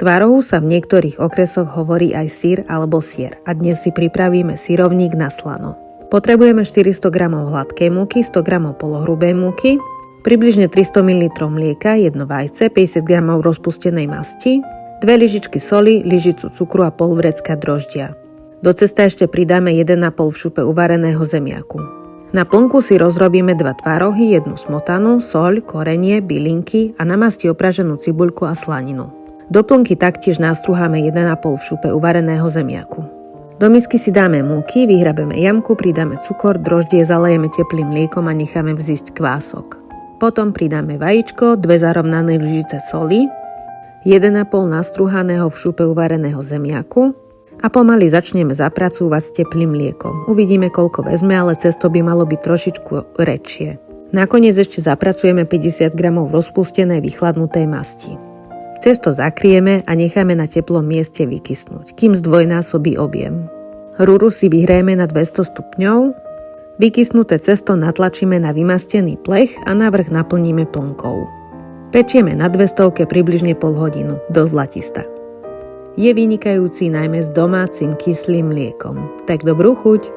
Tvarohu sa v niektorých okresoch hovorí aj syr alebo sier a dnes si pripravíme syrovník na slano. Potrebujeme 400 g hladkej múky, 100 g polohrubej múky, približne 300 ml mlieka, 1 vajce, 50 g rozpustenej masti, 2 lyžičky soli, lyžicu cukru a pol vrecka droždia. Do cesta ešte pridáme 1,5 šupe uvareného zemiaku. Na plnku si rozrobíme 2 tvarohy, 1 smotanu, soľ, korenie, bylinky a na masti opraženú cibuľku a slaninu. Do plnky taktiež nastruháme 1,5 šupe uvareného zemiaku. Do misky si dáme múky, vyhrabeme jamku, pridáme cukor, droždie, zalejeme teplým mliekom a necháme vzísť kvások. Potom pridáme vajíčko, 2 zarovnané lyžice soli, 1,5 nastruhaného v šupe uvareného zemiaku a pomaly začneme zapracúvať s teplým mliekom. Uvidíme, koľko vezme, ale cesto by malo byť trošičku rečie. Nakoniec ešte zapracujeme 50 g rozpustenej vychladnutej masti. Cesto zakrieme a necháme na teplom mieste vykysnúť, kým zdvojnásobí objem. Rúru si vyhrejeme na 200 stupňov, vykysnuté cesto natlačíme na vymastený plech a navrch naplníme plnkou. Pečieme na 200 približne pol hodinu, do zlatista. Je vynikajúci najmä s domácim kyslým mliekom. Tak dobrú chuť!